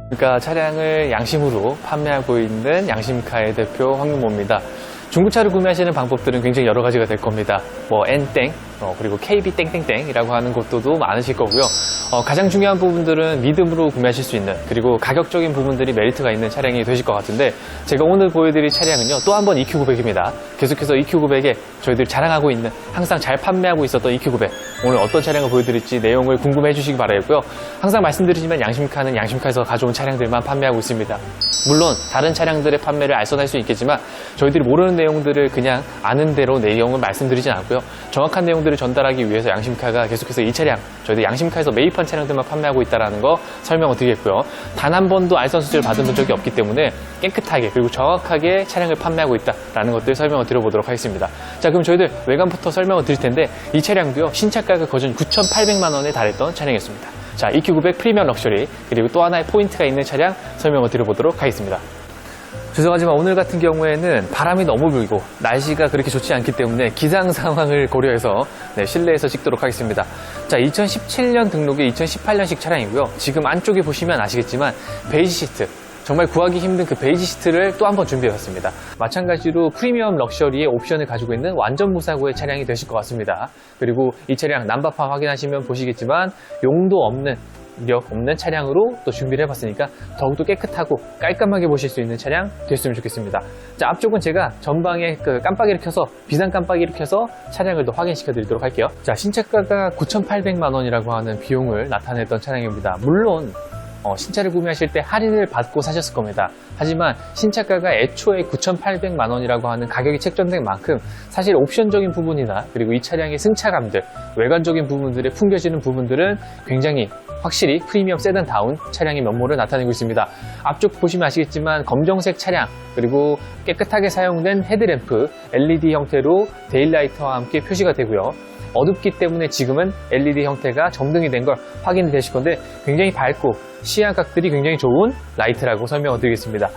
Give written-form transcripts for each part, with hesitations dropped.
그러니까 차량을 양심으로 판매하고 있는 양심카의 대표 황윤모입니다. 중고차를 구매하시는 방법들은 굉장히 여러 가지가 될 겁니다. 뭐 N땡, 그리고 KB 땡땡땡이라고 하는 곳도 많으실 거고요. 가장 중요한 부분들은 믿음으로 구매하실 수 있는, 그리고 가격적인 부분들이 메리트가 있는 차량이 되실 것 같은데, 제가 오늘 보여드릴 차량은요, 또 한 번 EQ900입니다. 계속해서 EQ900에 저희들 자랑하고 있는, 항상 잘 판매하고 있었던 EQ900, 오늘 어떤 차량을 보여드릴지 내용을 궁금해 해주시기 바라겠고요. 항상 말씀드리지만 양심카는 양심카에서 가져온 차량들만 판매하고 있습니다. 물론 다른 차량들의 판매를 알선할 수 있겠지만 저희들이 모르는 내용들을 그냥 아는 대로 내용을 말씀드리진 않고요. 정확한 내용들을 전달하기 위해서 양심카가 계속해서 이 차량, 저희들 양심카에서 매입한 차량들만 판매하고 있다는 거 설명을 드리겠고요. 단 한 번도 알선 수주를 받은 적이 없기 때문에 깨끗하게 그리고 정확하게 차량을 판매하고 있다는 것들 설명을 드려보도록 하겠습니다. 자, 그럼 저희들 외관부터 설명을 드릴 텐데, 이 차량도요, 신차가가 거진 9,800만 원에 달했던 차량이었습니다. 자, EQ900 프리미엄 럭셔리, 그리고 또 하나의 포인트가 있는 차량 설명을 드려보도록 하겠습니다. 죄송하지만 오늘 같은 경우에는 바람이 너무 불고 날씨가 그렇게 좋지 않기 때문에 기상 상황을 고려해서 실내에서 찍도록 하겠습니다. 자, 2017년 등록의 2018년식 차량이고요. 지금 안쪽에 보시면 아시겠지만 베이지 시트, 정말 구하기 힘든 그 베이지 시트를 또 한 번 준비해봤습니다. 마찬가지로 프리미엄 럭셔리의 옵션을 가지고 있는 완전 무사고의 차량이 되실 것 같습니다. 그리고 이 차량 난바판 확인하시면 보시겠지만 용도 없는, 이력 없는 차량으로 또 준비를 해봤으니까 더욱더 깨끗하고 깔끔하게 보실 수 있는 차량 됐으면 좋겠습니다. 자, 앞쪽은 제가 전방에 그 깜빡이를 켜서, 비상 깜빡이를 켜서 차량을 더 확인시켜 드리도록 할게요. 자, 신차가가 9,800만 원이라고 하는 비용을 나타냈던 차량입니다. 물론 신차를 구매하실 때 할인을 받고 사셨을 겁니다. 하지만 신차가가 애초에 9,800만 원이라고 하는 가격이 책정된 만큼 사실 옵션적인 부분이나, 그리고 이 차량의 승차감들, 외관적인 부분들에 풍겨지는 부분들은 굉장히 확실히 프리미엄 세단다운 차량의 면모를 나타내고 있습니다. 앞쪽 보시면 아시겠지만 검정색 차량, 그리고 깨끗하게 사용된 헤드램프, LED 형태로 데일라이트와 함께 표시가 되고요. 어둡기 때문에 지금은 LED 형태가 점등이 된 걸 확인이 되실 건데, 굉장히 밝고 시야각들이 굉장히 좋은 라이트라고 설명을 드리겠습니다.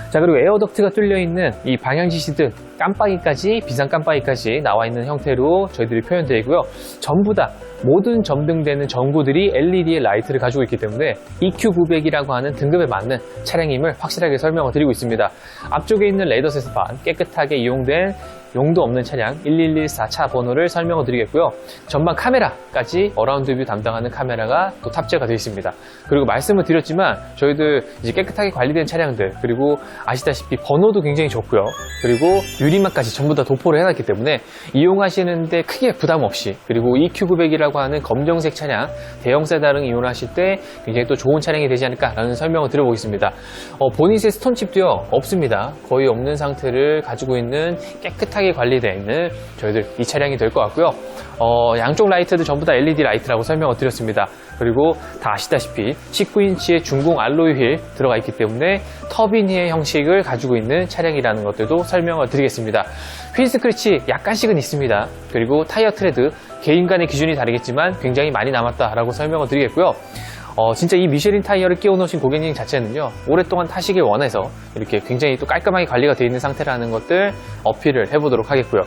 자, 그리고 에어덕트가 뚫려 있는 이 방향 지시등 깜빡이까지, 비상 깜빡이까지 나와 있는 형태로 저희들이 표현되어 있고요. 전부 다 모든 점등되는 전구들이 LED의 라이트를 가지고 있기 때문에 EQ900이라고 하는 등급에 맞는 차량임을 확실하게 설명을 드리고 있습니다. 앞쪽에 있는 레더 세스판, 깨끗하게 이용된 용도 없는 차량 11114차 번호를 설명을 드리겠고요. 전방 카메라까지 어라운드 뷰 담당하는 카메라가 또 탑재가 되어 있습니다. 그리고 말씀을 드렸지만 저희들 이제 깨끗하게 관리된 차량들, 그리고 아시다시피 번호도 굉장히 좋고요. 그리고 유리막까지 전부 다 도포를 해놨기 때문에 이용하시는데 크게 부담 없이, 그리고 EQ900이라고 하는 검정색 차량, 대형 세단을 이용하실 때 굉장히 또 좋은 차량이 되지 않을까라는 설명을 드려보겠습니다. 보닛에 스톤칩도요 없습니다. 거의 없는 상태를 가지고 있는 깨끗하게 관리되어 있는 저희들 이 차량이 될 것 같고요. 양쪽 라이트도 전부 다 LED 라이트라고 설명을 드렸습니다. 그리고 다 아시다시피 19인치의 중공 알로이 휠 들어가 있기 때문에 터빈 휠 형식을 가지고 있는 차량이라는 것들도 설명을 드리겠습니다. 휠 스크래치 약간씩은 있습니다. 그리고 타이어 트레드, 개인 간의 기준이 다르겠지만 굉장히 많이 남았다라고 설명을 드리겠고요. 진짜 이 미쉐린 타이어를 끼워 놓으신 고객님 자체는요, 오랫동안 타시길 원해서 이렇게 굉장히 또 깔끔하게 관리가 되어 있는 상태라는 것들 어필을 해보도록 하겠고요.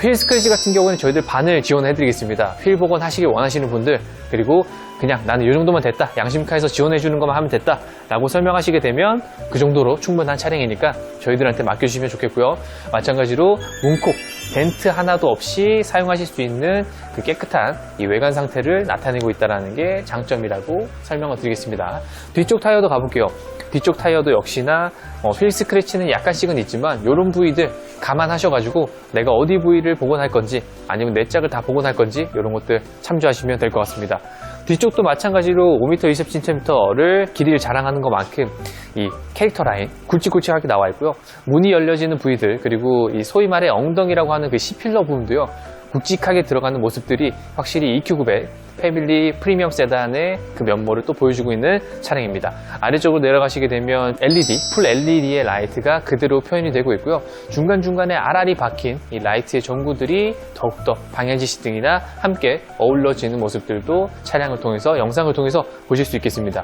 휠 스크래치 같은 경우는 저희들 반을 지원해 드리겠습니다. 휠 복원 하시길 원하시는 분들, 그리고 그냥 나는 이 정도만 됐다, 양심카에서 지원해 주는 것만 하면 됐다 라고 설명하시게 되면 그 정도로 충분한 차량이니까 저희들한테 맡겨주시면 좋겠고요. 마찬가지로 문콕, 덴트 하나도 없이 사용하실 수 있는 그 깨끗한 이 외관 상태를 나타내고 있다는 게 장점이라고 설명을 드리겠습니다. 뒤쪽 타이어도 가볼게요. 뒤쪽 타이어도 역시나 휠 스크래치는 약간씩은 있지만 이런 부위들 감안하셔가지고 내가 어디 부위를 복원할 건지, 아니면 내 짝을 다 복원할 건지, 이런 것들 참조하시면 될 것 같습니다. 뒤쪽도 마찬가지로 5m 27cm를 길이를 자랑하는 것만큼 이 캐릭터 라인 굵직굵직하게 나와 있고요. 문이 열려지는 부위들, 그리고 이 소위 말해 엉덩이라고 하는 그 C필러 부분도요, 굵직하게 들어가는 모습들이 확실히 EQ900 패밀리 프리미엄 세단의 그 면모를 또 보여주고 있는 차량입니다. 아래쪽으로 내려가시게 되면 LED, 풀 LED의 라이트가 그대로 표현이 되고 있고요. 중간중간에 RR이 박힌 이 라이트의 전구들이 더욱더 방향지시 등이나 함께 어우러지는 모습들도 차량을 통해서, 영상을 통해서 보실 수 있겠습니다.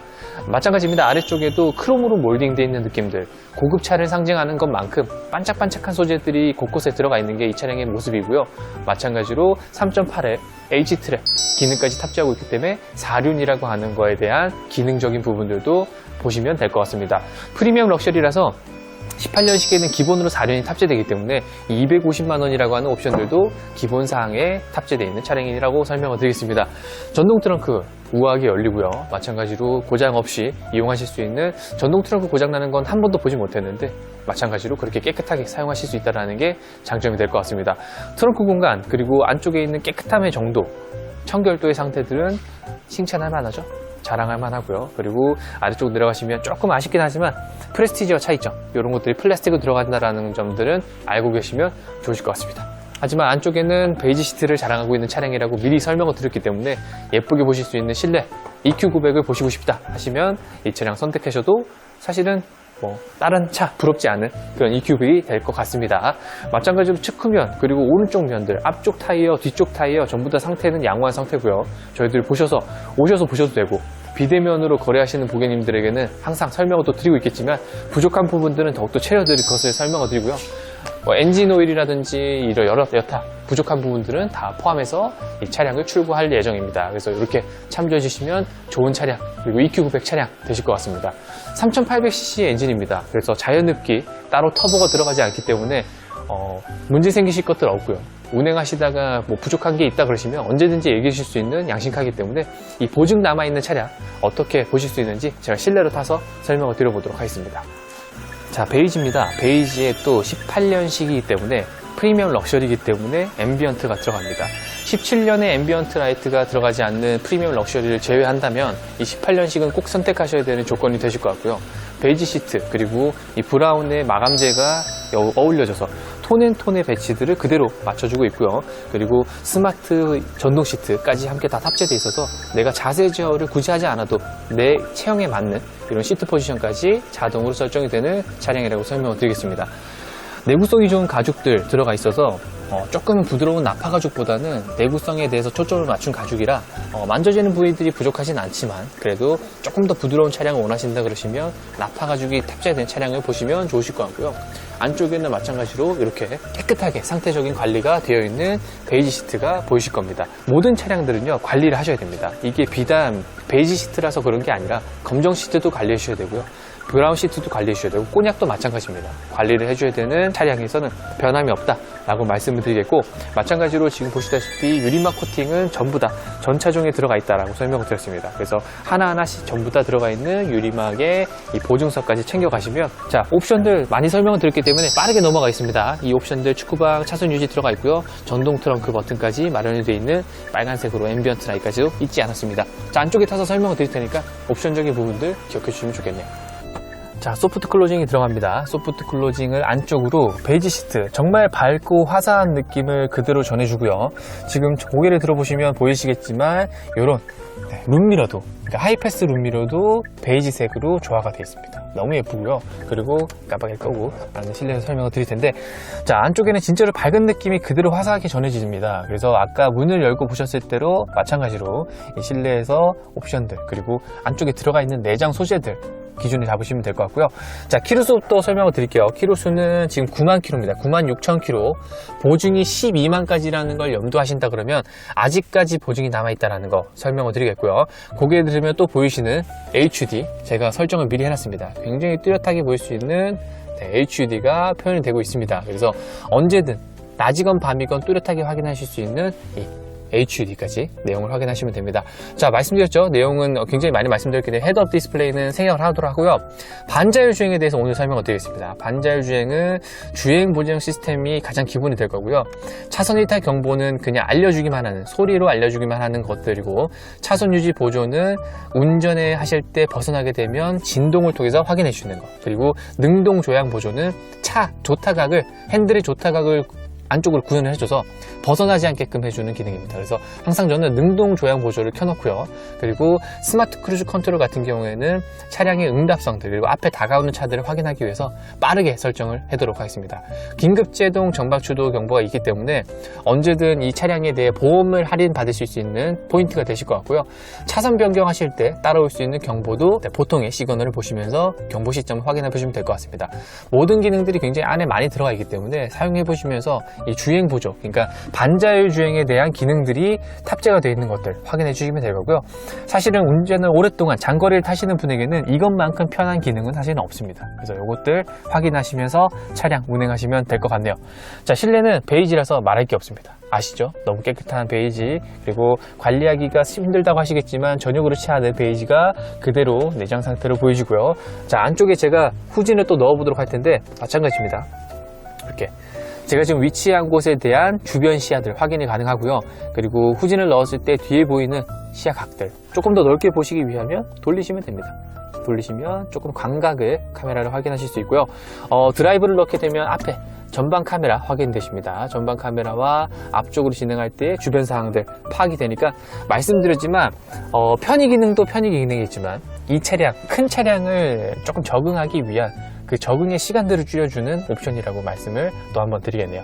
마찬가지입니다. 아래쪽에도 크롬으로 몰딩되어 있는 느낌들, 고급차를 상징하는 것만큼 반짝반짝한 소재들이 곳곳에 들어가 있는 게 이 차량의 모습이고요. 마찬가지로 3.8의 H트랙 기능까지 탑재하고 있기 때문에 4륜이라고 하는 거에 대한 기능적인 부분들도 보시면 될 것 같습니다. 프리미엄 럭셔리라서 18년식에는 기본으로 4륜이 탑재되기 때문에 250만 원이라고 하는 옵션들도 기본 사항에 탑재되어 있는 차량이라고 설명을 드리겠습니다. 전동 트렁크 우아하게 열리고요. 마찬가지로 고장 없이 이용하실 수 있는, 전동 트렁크 고장 나는 건 한 번도 보지 못했는데 마찬가지로 그렇게 깨끗하게 사용하실 수 있다는 게 장점이 될 것 같습니다. 트렁크 공간 그리고 안쪽에 있는 깨끗함의 정도, 청결도의 상태들은 칭찬할 만하죠. 자랑할 만하고요. 그리고 아래쪽 내려가시면 조금 아쉽긴 하지만 프레스티지와 차이점, 이런 것들이 플라스틱으로 들어간다는 점들은 알고 계시면 좋으실 것 같습니다. 하지만 안쪽에는 베이지 시트를 자랑하고 있는 차량이라고 미리 설명을 드렸기 때문에 예쁘게 보실 수 있는 실내 EQ900을 보시고 싶다 하시면 이 차량 선택하셔도 사실은 다른 차 부럽지 않은 그런 EQ900이 될 것 같습니다. 마찬가지로 측후면 그리고 오른쪽 면들, 앞쪽 타이어, 뒤쪽 타이어 전부 다 상태는 양호한 상태고요. 저희들 오셔서 보셔도 되고, 비대면으로 거래하시는 고객님들에게는 항상 설명을 또 드리고 있겠지만 부족한 부분들은 더욱더 채워드릴 것을 설명을 드리고요. 엔진 오일이라든지 이런 여타 부족한 부분들은 다 포함해서 이 차량을 출고할 예정입니다. 그래서 이렇게 참조해 주시면 좋은 차량, 그리고 EQ900 차량 되실 것 같습니다. 3800cc 엔진입니다. 그래서 자연흡기 따로 터보가 들어가지 않기 때문에 문제 생기실 것들 없고요. 운행하시다가 부족한 게 있다 그러시면 언제든지 얘기해 주실 수 있는 양심카이기 때문에 이 보증 남아있는 차량 어떻게 보실 수 있는지 제가 실내로 타서 설명을 드려보도록 하겠습니다. 자, 베이지입니다. 베이지에 또 18년식이기 때문에 프리미엄 럭셔리이기 때문에 앰비언트가 들어갑니다. 17년에 앰비언트 라이트가 들어가지 않는 프리미엄 럭셔리를 제외한다면 이 18년식은 꼭 선택하셔야 되는 조건이 되실 것 같고요. 베이지 시트 그리고 이 브라운의 마감재가 어울려져서 톤앤톤의 배치들을 그대로 맞춰주고 있고요. 그리고 스마트 전동 시트까지 함께 다 탑재되어 있어서 내가 자세 제어를 굳이 하지 않아도 내 체형에 맞는 이런 시트 포지션까지 자동으로 설정이 되는 차량이라고 설명을 드리겠습니다. 내구성이 좋은 가죽들 들어가 있어서 조금은 부드러운 나파 가죽보다는 내구성에 대해서 초점을 맞춘 가죽이라 만져지는 부위들이 부족하진 않지만 그래도 조금 더 부드러운 차량을 원하신다 그러시면 나파 가죽이 탑재된 차량을 보시면 좋으실 것 같고요. 안쪽에는 마찬가지로 이렇게 깨끗하게 상태적인 관리가 되어 있는 베이지 시트가 보이실 겁니다. 모든 차량들은요 관리를 하셔야 됩니다. 이게 비단 베이지 시트라서 그런 게 아니라 검정 시트도 관리해 주셔야 되고요. 브라운 시트도 관리해 주셔야 되고 꼬냑도 마찬가지입니다. 관리를 해줘야 되는 차량에서는 변함이 없다라고 말씀을 드리겠고, 마찬가지로 지금 보시다시피 유리막 코팅은 전부 다 전 차종에 들어가 있다라고 설명을 드렸습니다. 그래서 하나하나씩 전부 다 들어가 있는 유리막의 이 보증서까지 챙겨가시면, 자, 옵션들 많이 설명을 드렸기 때문에 빠르게 넘어가겠습니다. 이 옵션들 축구방 차선 유지 들어가 있고요. 전동 트렁크 버튼까지 마련이 되어 있는 빨간색으로 앰비언트 라이트까지도 잊지 않았습니다. 자, 안쪽에 타서 설명을 드릴 테니까 옵션적인 부분들 기억해 주시면 좋겠네요. 자, 소프트 클로징이 들어갑니다. 소프트 클로징을 안쪽으로 베이지 시트, 정말 밝고 화사한 느낌을 그대로 전해주고요. 지금 고개를 들어보시면 보이시겠지만 이런 룸미러도, 그러니까 하이패스 룸미러도 베이지색으로 조화가 되어 있습니다. 너무 예쁘고요. 그리고 깜빡이를 끄고 실내에서 설명을 드릴 텐데, 자, 안쪽에는 진짜로 밝은 느낌이 그대로 화사하게 전해집니다. 그래서 아까 문을 열고 보셨을 때로 마찬가지로 이 실내에서 옵션들, 그리고 안쪽에 들어가 있는 내장 소재들 기준을 잡으시면 될 것 같고요. 자, 키로수부터 설명을 드릴게요. 키로수는 지금 9만 킬로입니다. 9만 6천 킬로. 보증이 12만까지라는 걸 염두하신다 그러면 아직까지 보증이 남아있다는 거 설명을 드리겠고요. 고개 들으면 또 보이시는 HUD, 제가 설정을 미리 해놨습니다. 굉장히 뚜렷하게 보일 수 있는 HUD가 표현이 되고 있습니다. 그래서 언제든 낮이건 밤이건 뚜렷하게 확인하실 수 있는 이 HUD까지 내용을 확인하시면 됩니다. 자, 말씀드렸죠. 내용은 굉장히 많이 말씀드렸기 때문에 헤드업 디스플레이는 생략을 하도록 하고요. 반자율 주행에 대해서 오늘 설명을 드리겠습니다. 반자율 주행은 주행 보정 시스템이 가장 기본이 될 거고요. 차선 이탈 경보는 그냥 알려주기만 하는, 소리로 알려주기만 하는 것들이고, 차선 유지 보조는 운전에 하실 때 벗어나게 되면 진동을 통해서 확인해 주시는 것, 그리고 능동 조향 보조는 차 조타각을, 핸들의 조타각을 안쪽으로 구현을 해줘서 벗어나지 않게끔 해주는 기능입니다. 그래서 항상 저는 능동 조향 보조를 켜놓고요. 그리고 스마트 크루즈 컨트롤 같은 경우에는 차량의 응답성들, 그리고 앞에 다가오는 차들을 확인하기 위해서 빠르게 설정을 해도록 하겠습니다. 긴급 제동 정박 추도 경보가 있기 때문에 언제든 이 차량에 대해 보험을 할인 받을 수 있는 포인트가 되실 것 같고요. 차선 변경하실 때 따라올 수 있는 경보도 보통의 시그널을 보시면서 경보 시점을 확인해 보시면 될 것 같습니다. 모든 기능들이 굉장히 안에 많이 들어가 있기 때문에 사용해 보시면서 이 주행 보조, 그러니까 반자율 주행에 대한 기능들이 탑재가 되어 있는 것들 확인해 주시면 될 거고요. 사실은 운전을 오랫동안 장거리를 타시는 분에게는 이것만큼 편한 기능은 사실은 없습니다. 그래서 이것들 확인하시면서 차량 운행하시면 될 것 같네요. 자, 실내는 베이지라서 말할 게 없습니다. 아시죠? 너무 깨끗한 베이지, 그리고 관리하기가 힘들다고 하시겠지만 전혀 그렇지 않은 베이지가 그대로 내장 상태로 보여지고요. 자, 안쪽에 제가 후진을 또 넣어보도록 할 텐데 마찬가지입니다. 이렇게 제가 지금 위치한 곳에 대한 주변 시야들 확인이 가능하고요. 그리고 후진을 넣었을 때 뒤에 보이는 시야 각들 조금 더 넓게 보시기 위하면 돌리시면 됩니다. 돌리시면 조금 광각을 카메라를 확인하실 수 있고요. 드라이브를 넣게 되면 앞에 전방 카메라 확인되십니다. 전방 카메라와 앞쪽으로 진행할 때 주변 사항들 파악이 되니까 말씀드렸지만 편의 기능도 편의 기능이지만 이 차량, 큰 차량을 조금 적응하기 위한 그 적응의 시간들을 줄여주는 옵션이라고 말씀을 또 한번 드리겠네요.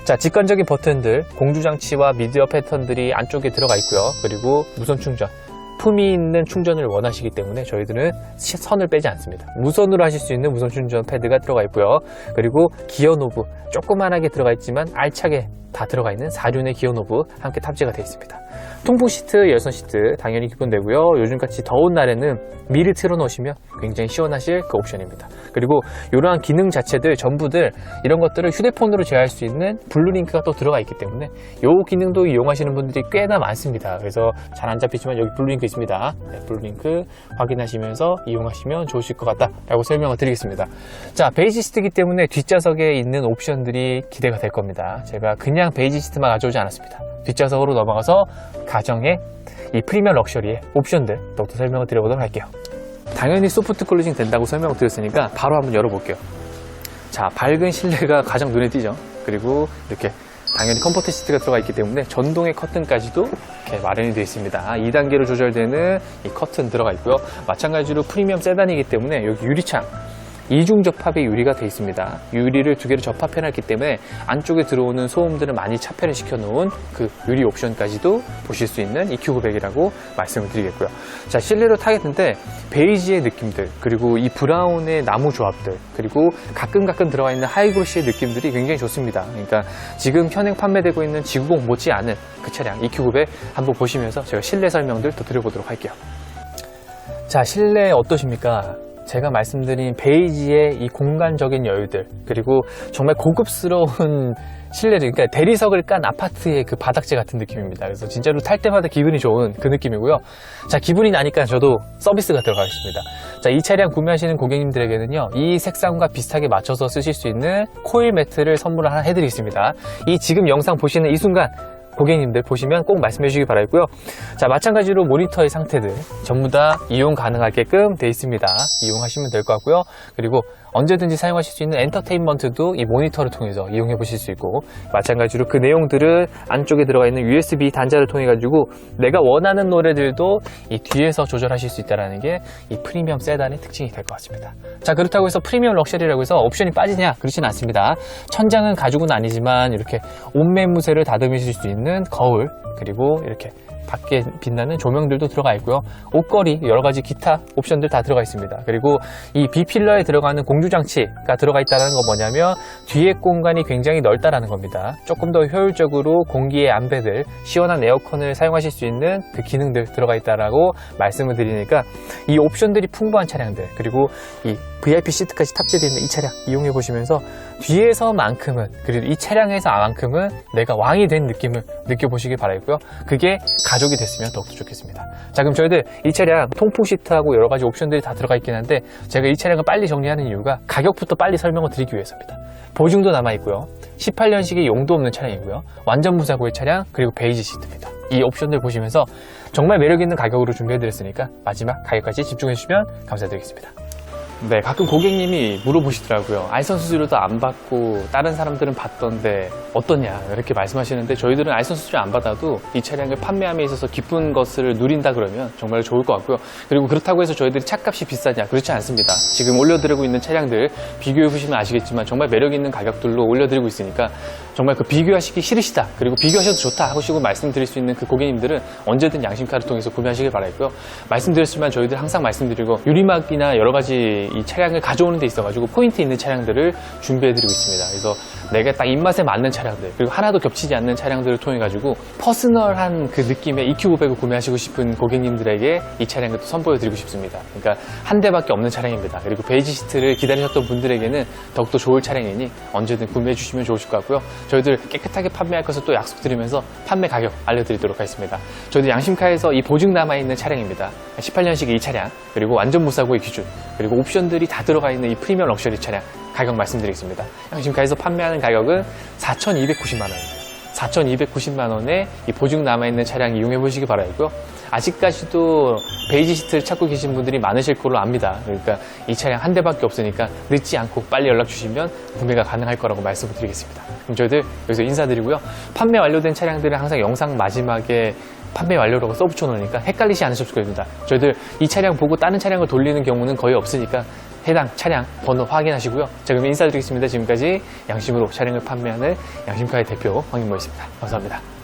자, 직관적인 버튼들, 공조장치와 미디어 패턴들이 안쪽에 들어가 있고요. 그리고 무선 충전, 품위 있는 충전을 원하시기 때문에 저희들은 선을 빼지 않습니다. 무선으로 하실 수 있는 무선 충전 패드가 들어가 있고요. 그리고 기어 노브, 조그만하게 들어가 있지만 알차게 다 들어가 있는 4륜의 기어 노브 함께 탑재가 되어 있습니다. 통풍 시트, 열선 시트 당연히 기본되고요. 요즘같이 더운 날에는 미리 틀어놓으시면 굉장히 시원하실 그 옵션입니다. 그리고 이러한 기능 자체들 전부들 이런 것들을 휴대폰으로 제어할 수 있는 블루링크가 또 들어가 있기 때문에 이 기능도 이용하시는 분들이 꽤나 많습니다. 그래서 잘 안 잡히지만 여기 블루링크 있습니다. 네, 블루링크 확인하시면서 이용하시면 좋으실 것 같다라고 설명을 드리겠습니다. 자, 베이지 시트이기 때문에 뒷좌석에 있는 옵션들이 기대가 될 겁니다. 제가 그냥 베이지 시트만 가져오지 않았습니다. 뒷좌석으로 넘어가서 가정의 이 프리미엄 럭셔리의 옵션들 더욱더 설명을 드려보도록 할게요. 당연히 소프트 클로징 된다고 설명을 드렸으니까 바로 한번 열어볼게요. 자, 밝은 실내가 가장 눈에 띄죠. 그리고 이렇게 당연히 컴포트 시트가 들어가 있기 때문에 전동의 커튼까지도 이렇게 마련이 되어 있습니다. 2단계로 조절되는 이 커튼 들어가 있고요. 마찬가지로 프리미엄 세단이기 때문에 여기 유리창, 이중 접합의 유리가 되어 있습니다. 유리를 두 개를 접합해 놨기 때문에 안쪽에 들어오는 소음들을 많이 차폐를 시켜 놓은 그 유리 옵션까지도 보실 수 있는 EQ900이라고 말씀을 드리겠고요. 자, 실내로 타겠는데 베이지의 느낌들, 그리고 이 브라운의 나무 조합들, 그리고 가끔 들어가 있는 하이그로시의 느낌들이 굉장히 좋습니다. 그러니까 지금 현행 판매되고 있는 지구공 못지않은 그 차량 EQ900 한번 보시면서 제가 실내 설명들 더 드려보도록 할게요. 자, 실내 어떠십니까? 제가 말씀드린 베이지의 이 공간적인 여유들, 그리고 정말 고급스러운 실내를, 그러니까 대리석을 깐 아파트의 그 바닥재 같은 느낌입니다. 그래서 진짜로 탈 때마다 기분이 좋은 그 느낌이고요. 자, 기분이 나니까 저도 서비스가 들어가겠습니다. 자, 이 차량 구매하시는 고객님들에게는요, 이 색상과 비슷하게 맞춰서 쓰실 수 있는 코일 매트를 선물 하나 해드리겠습니다. 이 지금 영상 보시는 이 순간 고객님들 보시면 꼭 말씀해 주시기 바라고요. 자, 마찬가지로 모니터의 상태들 전부 다 이용 가능하게끔 되어 있습니다. 이용하시면 될 것 같고요. 그리고 언제든지 사용하실 수 있는 엔터테인먼트도 이 모니터를 통해서 이용해 보실 수 있고, 마찬가지로 그 내용들을 안쪽에 들어가 있는 USB 단자를 통해 가지고 내가 원하는 노래들도 이 뒤에서 조절하실 수 있다는 게 이 프리미엄 세단의 특징이 될 것 같습니다. 자, 그렇다고 해서 프리미엄 럭셔리라고 해서 옵션이 빠지냐? 그렇지는 않습니다. 천장은 가죽은 아니지만 이렇게 옷매무새를 다듬으실 수 있는 거울, 그리고 이렇게 밖에 빛나는 조명들도 들어가 있고요. 옷걸이, 여러 가지 기타 옵션들 다 들어가 있습니다. 그리고 이 B필러에 들어가는 공조장치가 들어가 있다는 건 뭐냐면 뒤에 공간이 굉장히 넓다라는 겁니다. 조금 더 효율적으로 공기의 안배들, 시원한 에어컨을 사용하실 수 있는 그 기능들 들어가 있다라고 말씀을 드리니까 이 옵션들이 풍부한 차량들, 그리고 이 VIP 시트까지 탑재되어 있는 이 차량 이용해 보시면서 뒤에서만큼은, 그리고 이 차량에서만큼은 내가 왕이 된 느낌을 느껴보시길 바라고요. 그게 가족이 됐으면 더욱더 좋겠습니다. 자, 그럼 저희들 이 차량 통풍 시트하고 여러 가지 옵션들이 다 들어가 있긴 한데 제가 이 차량을 빨리 정리하는 이유가 가격부터 빨리 설명을 드리기 위해서입니다. 보증도 남아있고요. 18년식의 용도 없는 차량이고요. 완전 무사고의 차량, 그리고 베이지 시트입니다. 이 옵션들 보시면서 정말 매력있는 가격으로 준비해드렸으니까 마지막 가격까지 집중해주시면 감사드리겠습니다. 네, 가끔 고객님이 물어보시더라고요. 알선 수수료도 안 받고 다른 사람들은 받던데 어떠냐 이렇게 말씀하시는데, 저희들은 알선 수수료 안 받아도 이 차량을 판매함에 있어서 기쁜 것을 누린다 그러면 정말 좋을 것 같고요. 그리고 그렇다고 해서 저희들이 차값이 비싸냐, 그렇지 않습니다. 지금 올려드리고 있는 차량들 비교해 보시면 아시겠지만 정말 매력 있는 가격들로 올려드리고 있으니까 정말 그 비교하시기 싫으시다, 그리고 비교하셔도 좋다 하시고 말씀드릴 수 있는 그 고객님들은 언제든 양심카를 통해서 구매하시길 바라고요. 말씀드렸지만 저희들 항상 말씀드리고 유리막이나 여러 가지 이 차량을 가져오는 데 있어가지고 포인트 있는 차량들을 준비해드리고 있습니다. 그래서 내가 딱 입맛에 맞는 차량들, 그리고 하나도 겹치지 않는 차량들을 통해가지고 퍼스널한 그 느낌의 EQ500을 구매하시고 싶은 고객님들에게 이 차량을 또 선보여드리고 싶습니다. 그러니까 한 대밖에 없는 차량입니다. 그리고 베이지 시트를 기다리셨던 분들에게는 더욱더 좋을 차량이니 언제든 구매해 주시면 좋으실 것 같고요. 저희들 깨끗하게 판매할 것을 또 약속드리면서 판매 가격 알려드리도록 하겠습니다. 저희들 양심카에서 이 보증 남아있는 차량입니다. 18년식 이 차량, 그리고 완전 무사고의 기준, 그리고 옵션들이 다 들어가 있는 이 프리미엄 럭셔리 차량 가격 말씀드리겠습니다. 양심카에서 판매하는 가격은 4,290만 원입니다. 4,290만 원에 이 보증 남아있는 차량 이용해 보시기 바라고요. 아직까지도 베이지 시트를 찾고 계신 분들이 많으실 걸로 압니다. 그러니까 이 차량 한 대밖에 없으니까 늦지 않고 빨리 연락 주시면 구매가 가능할 거라고 말씀을 드리겠습니다. 그럼 저희들 여기서 인사드리고요. 판매 완료된 차량들은 항상 영상 마지막에 판매 완료라고 써붙여 놓으니까 헷갈리지 않으셨을 겁니다. 저희들 이 차량 보고 다른 차량을 돌리는 경우는 거의 없으니까 해당 차량 번호 확인하시고요. 자, 그럼 인사드리겠습니다. 지금까지 양심으로 차량을 판매하는 양심카의 대표 황인모였습니다. 감사합니다.